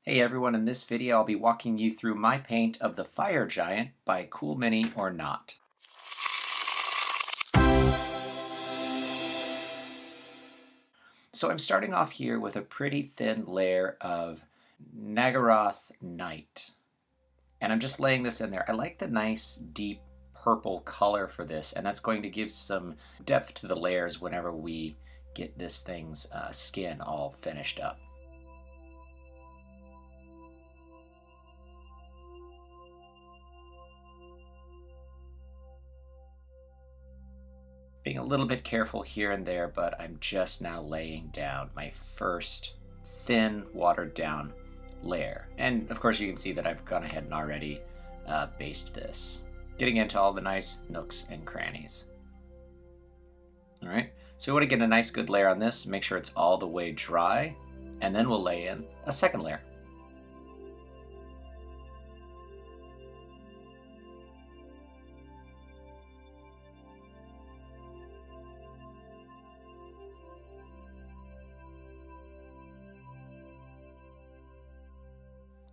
Hey everyone, in this video I'll be walking you through my paint of the Fire Giant by Cool Mini or Not. So I'm starting off here with a pretty thin layer of Naggaroth Night. And I'm just laying this in there. I like the nice deep purple color for this, and that's going to give some depth to the layers whenever we get this thing's skin all finished up. Being a little bit careful here and there, but I'm just now laying down my first thin, watered down layer. And of course you can see that I've gone ahead and already based this, getting into all the nice nooks and crannies. All right, so we want to get a nice good layer on this, make sure it's all the way dry, and then we'll lay in a second layer.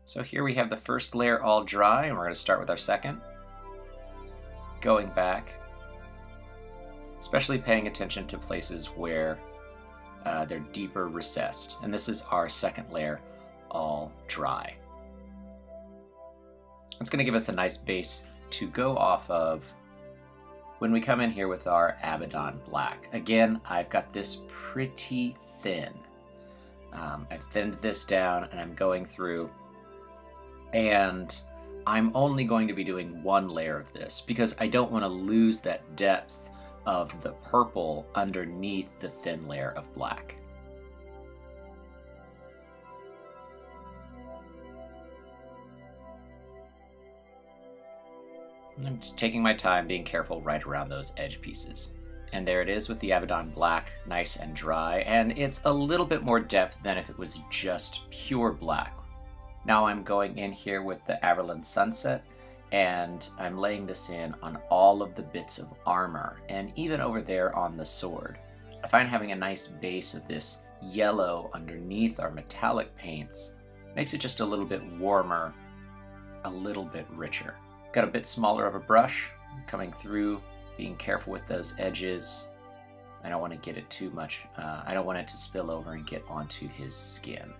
So here we have the first layer all dry, and we're going to start with our second. Going back, especially paying attention to places where they're deeper recessed. And this is our second layer all dry. It's going to give us a nice base to go off of when we come in here with our Abaddon Black. Again, I've got this pretty thin. I've thinned this down and I'm going through, and I'm only going to be doing one layer of this because I don't want to lose that depth of the purple underneath the thin layer of black. And I'm just taking my time, being careful right around those edge pieces. And there it is with the Abaddon Black, nice and dry, and it's a little bit more depth than if it was just pure black. Now I'm going in here with the Averland Sunset, and I'm laying this in on all of the bits of armor, and even over there on the sword. I find having a nice base of this yellow underneath our metallic paints makes it just a little bit warmer, a little bit richer. Got a bit smaller of a brush, coming through, being careful with those edges. I don't want to get it too much, I don't want it to spill over and get onto his skin.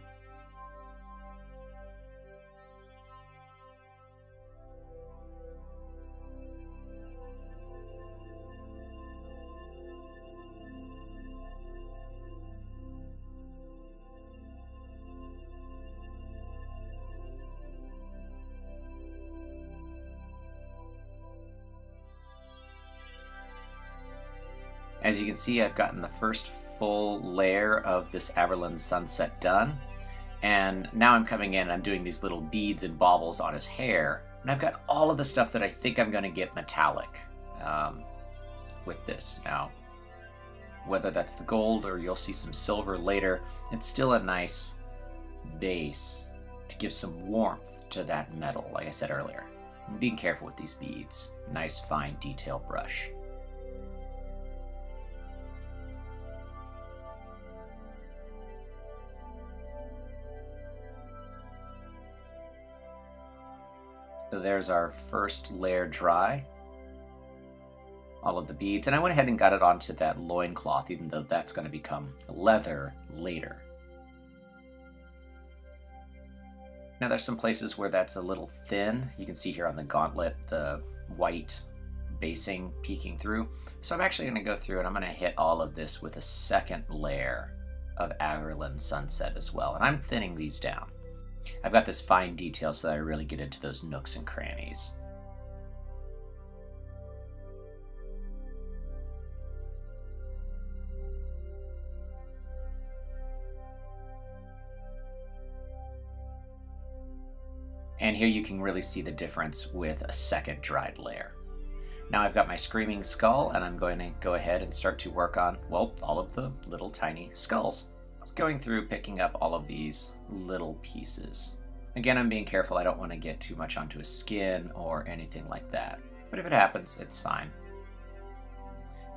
As you can see, I've gotten the first full layer of this Averland Sunset done, and now I'm coming in and I'm doing these little beads and baubles on his hair, and I've got all of the stuff that I think I'm going to get metallic with this. Now, whether that's the gold or you'll see some silver later, it's still a nice base to give some warmth to that metal, like I said earlier. I'm being careful with these beads. Nice fine detail brush. So there's our first layer dry, all of the beads, and I went ahead and got it onto that loincloth, even though that's going to become leather later. Now there's some places where that's a little thin. You can see here on the gauntlet the white basing peeking through. So I'm actually going to go through and I'm going to hit all of this with a second layer of Averland Sunset as well, and I'm thinning these down. I've got this fine detail so that I really get into those nooks and crannies. And here you can really see the difference with a second dried layer. Now I've got my Screaming Skull, and I'm going to go ahead and start to work on, well, all of the little tiny skulls. I was going through picking up all of these little pieces. Again, I'm being careful. I don't want to get too much onto his skin or anything like that. But if it happens, it's fine.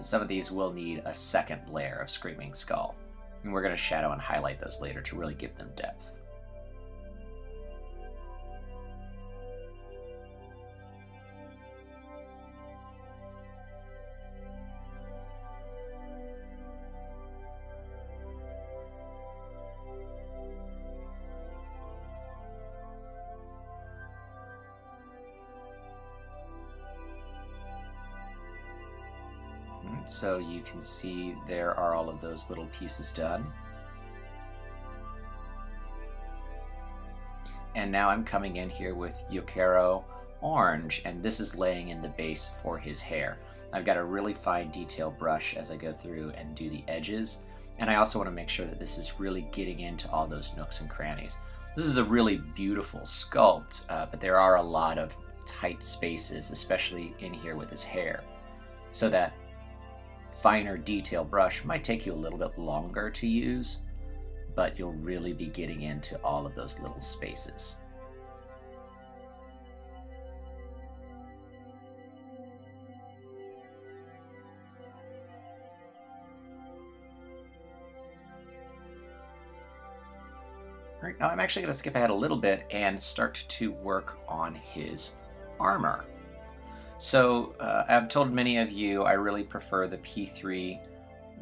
Some of these will need a second layer of Screaming Skull. And we're going to shadow and highlight those later to really give them depth. So you can see there are all of those little pieces done. And now I'm coming in here with Jokero Orange, and this is laying in the base for his hair. I've got a really fine detail brush as I go through and do the edges, and I also want to make sure that this is really getting into all those nooks and crannies. This is a really beautiful sculpt, but there are a lot of tight spaces, especially in here with his hair. So that finer detail brush might take you a little bit longer to use, but you'll really be getting into all of those little spaces. All right, now I'm actually going to skip ahead a little bit and start to work on his armor. So I've told many of you I really prefer the P3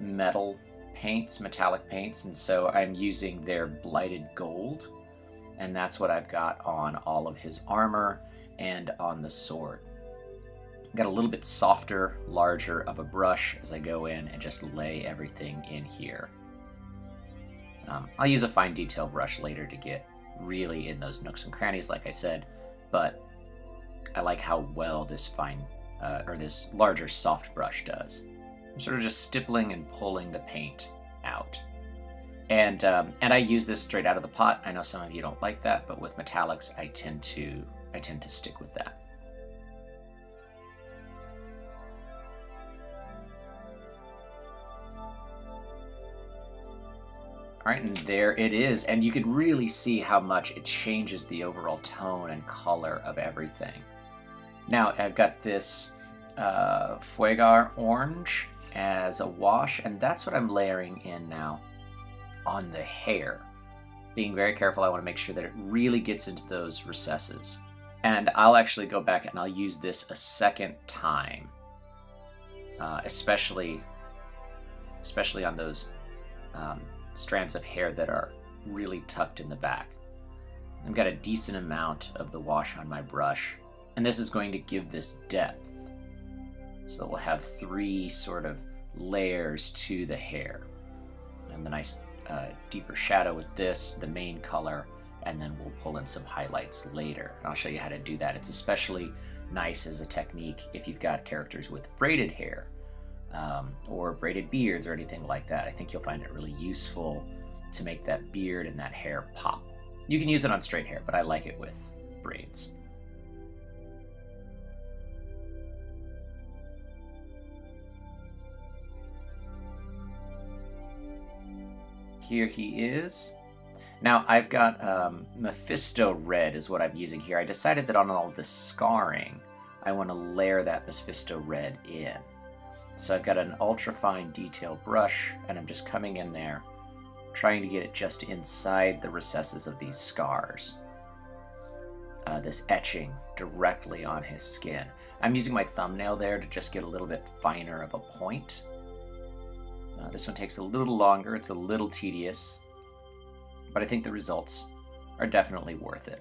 metal paints, metallic paints, and so I'm using their Blighted Gold, and that's what I've got on all of his armor and on the sword. I've got a little bit softer, larger of a brush as I go in and just lay everything in here. I'll use a fine detail brush later to get really in those nooks and crannies, like I said, but I like how well this fine, or this larger soft brush does. I'm sort of just stippling and pulling the paint out. And I use this straight out of the pot. I know some of you don't like that, but with metallics, I tend to stick with that. All right, and there it is, and you can really see how much it changes the overall tone and color of everything. Now, I've got this Fuegan Orange as a wash, and that's what I'm layering in now on the hair. Being very careful, I want to make sure that it really gets into those recesses. And I'll actually go back and I'll use this a second time, especially on those strands of hair that are really tucked in the back. I've got a decent amount of the wash on my brush, and this is going to give this depth. So we'll have three sort of layers to the hair. And the nice deeper shadow with this, the main color, and then we'll pull in some highlights later. And I'll show you how to do that. It's especially nice as a technique if you've got characters with braided hair. Or braided beards or anything like that. I think you'll find it really useful to make that beard and that hair pop. You can use it on straight hair, but I like it with braids. Here he is. Now I've got Mephiston Red is what I'm using here. I decided that on all the scarring, I want to layer that Mephiston Red in. So I've got an ultra-fine detail brush, and I'm just coming in there, trying to get it just inside the recesses of these scars. This etching directly on his skin. I'm using my thumbnail there to just get a little bit finer of a point. This one takes a little longer, it's a little tedious, but I think the results are definitely worth it.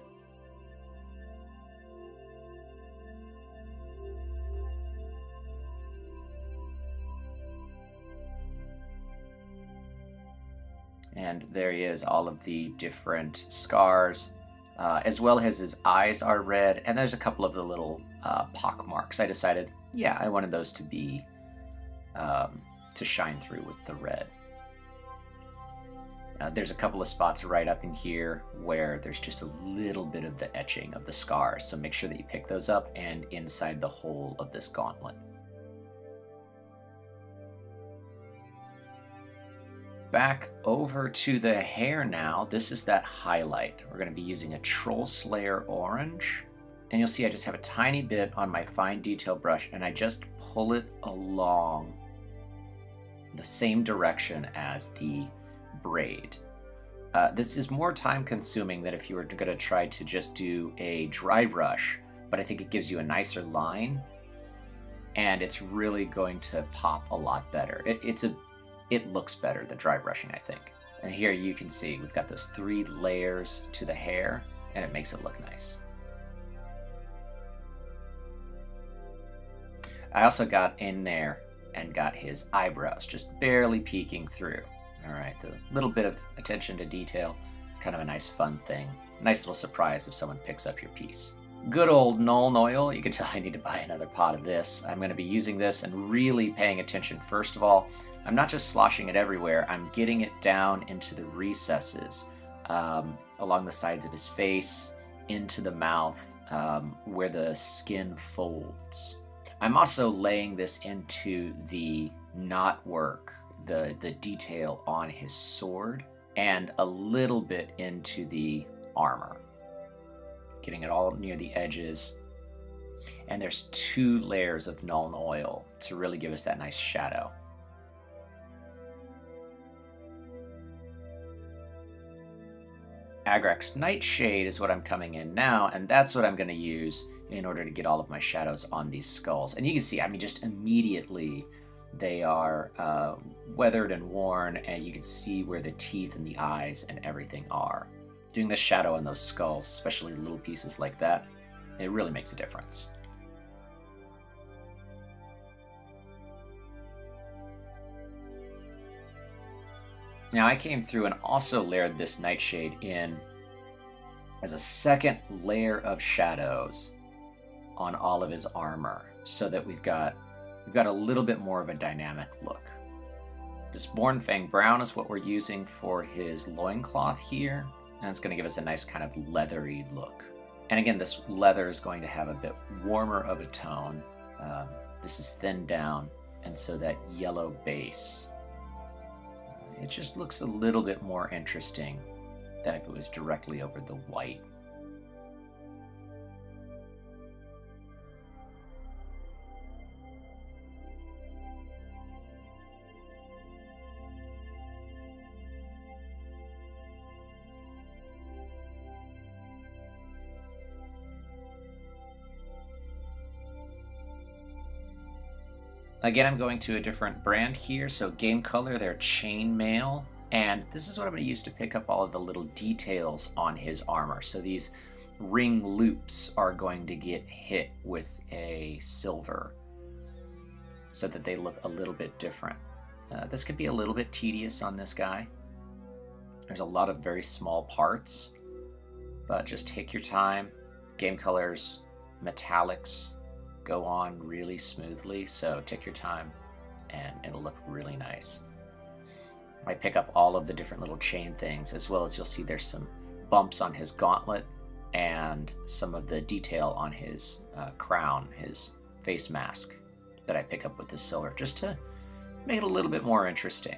And there he is, all of the different scars, as well as his eyes are red, and there's a couple of the little pock marks. I decided, yeah, I wanted those to be, to shine through with the red. There's a couple of spots right up in here where there's just a little bit of the etching of the scars, so make sure that you pick those up and inside the whole of this gauntlet. Back over to the hair now. This is that highlight. We're going to be using a Troll Slayer Orange. And you'll see I just have a tiny bit on my fine detail brush, and I just pull it along the same direction as the braid. This is more time consuming than if you were going to try to just do a dry brush, but I think it gives you a nicer line, and it's really going to pop a lot better. It looks better than dry brushing, I think. And here you can see we've got those 3 layers to the hair, and it makes it look nice. I also got in there and got his eyebrows just barely peeking through. All right, the little bit of attention to detail. It's kind of a nice fun thing. Nice little surprise if someone picks up your piece. Good old Nuln Oil. You can tell I need to buy another pot of this. I'm going to be using this and really paying attention. First of all, I'm not just sloshing it everywhere. I'm getting it down into the recesses, along the sides of his face, into the mouth, where the skin folds. I'm also laying this into the knotwork, the detail on his sword, and a little bit into the armor. Getting it all near the edges. And there's 2 layers of Nuln Oil to really give us that nice shadow. Agrax Nightshade is what I'm coming in now, and that's what I'm going to use in order to get all of my shadows on these skulls. And you can see, I mean, just immediately they are weathered and worn, and you can see where the teeth and the eyes and everything are. Doing the shadow on those skulls, especially little pieces like that, it really makes a difference. Now I came through and also layered this Nightshade in as a second layer of shadows on all of his armor, so that we've got a little bit more of a dynamic look. This Mournfang Brown is what we're using for his loincloth here, and it's going to give us a nice kind of leathery look. And again, this leather is going to have a bit warmer of a tone. This is thinned down, and so that yellow base, it just looks a little bit more interesting than if it was directly over the white. Again, I'm going to a different brand here, so Game Color, their Chainmail, and this is what I'm going to use to pick up all of the little details on his armor. So these ring loops are going to get hit with a silver so that they look a little bit different. This could be a little bit tedious on this guy. There's a lot of very small parts, but just take your time. Game Color's metallics go on really smoothly, so take your time and it'll look really nice. I pick up all of the different little chain things, as well as you'll see there's some bumps on his gauntlet and some of the detail on his crown, his face mask, that I pick up with the silver, just to make it a little bit more interesting.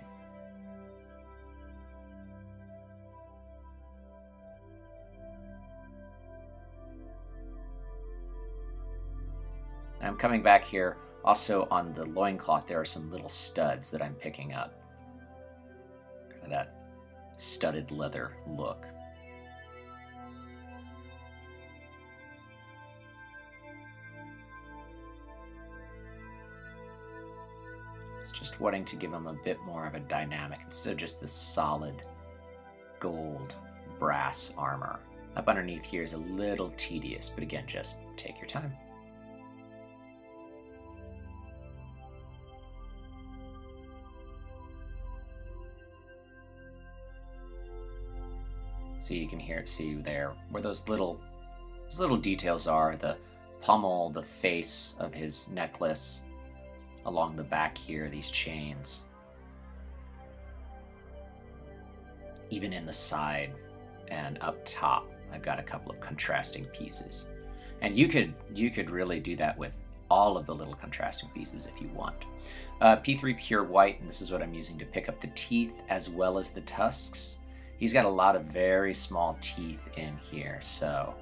I'm coming back here. Also on the loincloth, there are some little studs that I'm picking up. That studded leather look. It's just wanting to give them a bit more of a dynamic instead of just this solid gold brass armor. Up underneath here is a little tedious, but again, just take your time. See, you can see there where those little details are, the pommel, the face of his necklace, along the back here, these chains. Even in the side and up top, I've got a couple of contrasting pieces. And you could really do that with all of the little contrasting pieces if you want. P3 Pure White, and this is what I'm using to pick up the teeth as well as the tusks. He's got a lot of very small teeth in here, so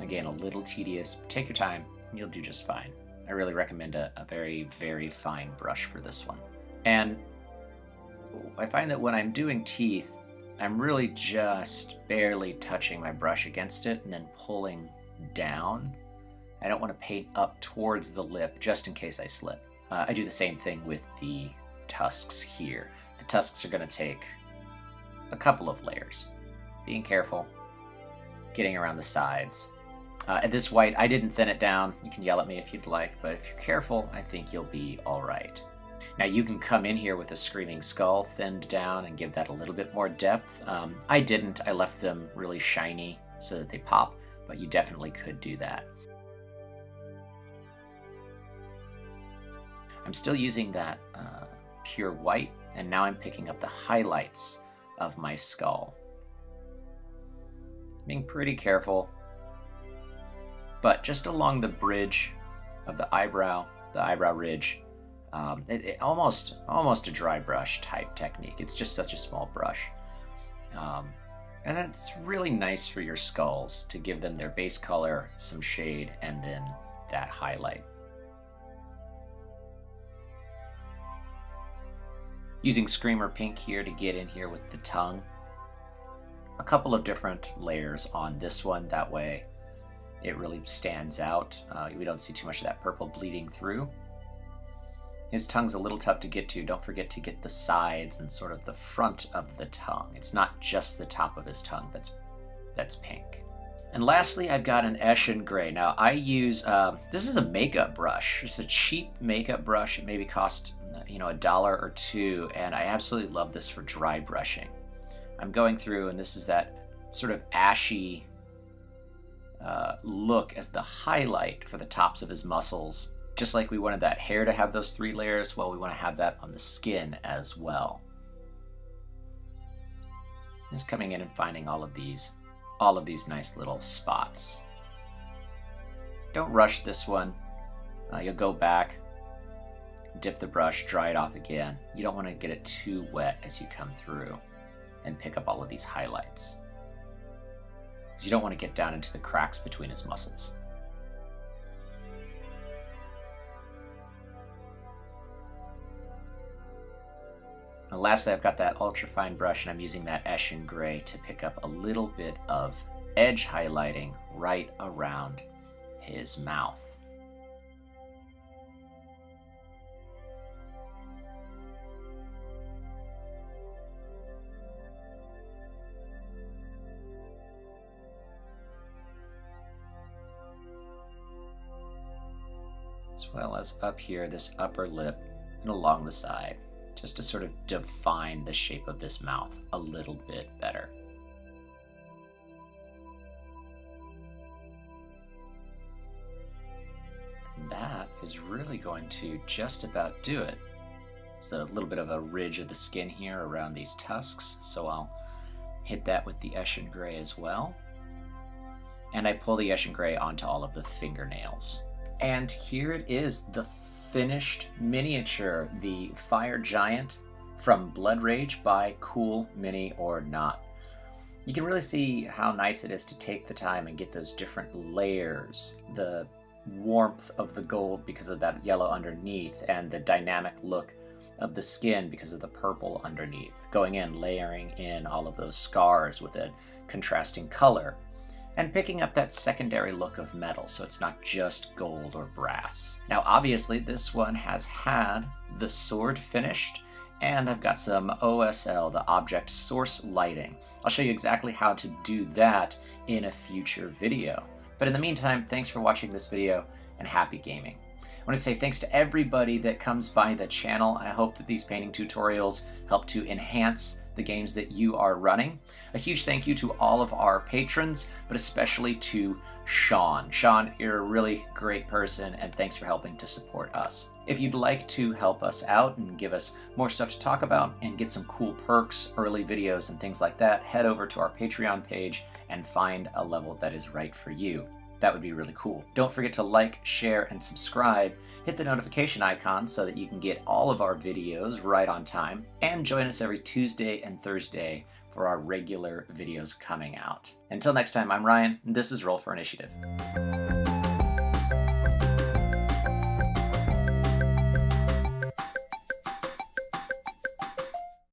again, a little tedious. Take your time, you'll do just fine. I really recommend a very, very fine brush for this one. And I find that when I'm doing teeth, I'm really just barely touching my brush against it and then pulling down. I don't want to paint up towards the lip just in case I slip. I do the same thing with the tusks here. The tusks are going to take a couple of layers. Being careful, getting around the sides, At this white, I didn't thin it down. You can yell at me if you'd like, but if you're careful, I think you'll be all right. Now you can come in here with a Screaming Skull thinned down and give that a little bit more depth. I didn't. I left them really shiny so that they pop, but you definitely could do that. I'm still using that pure white, and now I'm picking up the highlights of my skull. Being pretty careful, but just along the bridge of the eyebrow ridge, almost a dry brush type technique. It's just such a small brush. And that's really nice for your skulls to give them their base color, some shade, and then that highlight. Using Screamer Pink here to get in here with the tongue. A couple of different layers on this one, that way it really stands out. We don't see too much of that purple bleeding through. His tongue's a little tough to get to. Don't forget to get the sides and sort of the front of the tongue. It's not just the top of his tongue that's pink. And lastly, I've got an Eshen Gray. Now I use, this is a makeup brush. It's a cheap makeup brush. It maybe cost, $1 or $2, and I absolutely love this for dry brushing. I'm going through, and this is that sort of ashy look as the highlight for the tops of his muscles. Just like we wanted that hair to have those 3 layers, well, we want to have that on the skin as well. Just coming in and finding all of these nice little spots. Don't rush this one. You'll go back, dip the brush, dry it off again. You don't want to get it too wet as you come through and pick up all of these highlights, because you don't want to get down into the cracks between his muscles. And lastly, I've got that ultrafine brush, and I'm using that Eshen Gray to pick up a little bit of edge highlighting right around his mouth. As well as up here, this upper lip and along the side, just to sort of define the shape of this mouth a little bit better. And that is really going to just about do it. It's a little bit of a ridge of the skin here around these tusks, so I'll hit that with the Eshen Gray as well. And I pull the Eshen Gray onto all of the fingernails. And here it is, the finished miniature, the Fire Giant from Blood Rage by Cool Mini or Not. You can really see how nice it is to take the time and get those different layers, the warmth of the gold because of that yellow underneath, and the dynamic look of the skin because of the purple underneath, going in, layering in all of those scars with a contrasting color, and picking up that secondary look of metal, so it's not just gold or brass. Now obviously this one has had the sword finished, and I've got some OSL, the object source lighting. I'll show you exactly how to do that in a future video. But in the meantime, thanks for watching this video, and happy gaming. I want to say thanks to everybody that comes by the channel. I hope that these painting tutorials help to enhance the games that you are running. A huge thank you to all of our patrons, but especially to Sean. Sean, you're a really great person, and thanks for helping to support us. If you'd like to help us out and give us more stuff to talk about and get some cool perks, early videos, and things like that, head over to our Patreon page and find a level that is right for you. That would be really cool. Don't forget to like, share, and subscribe. Hit the notification icon so that you can get all of our videos right on time. And join us every Tuesday and Thursday for our regular videos coming out. Until next time, I'm Ryan, and this is Roll for Initiative.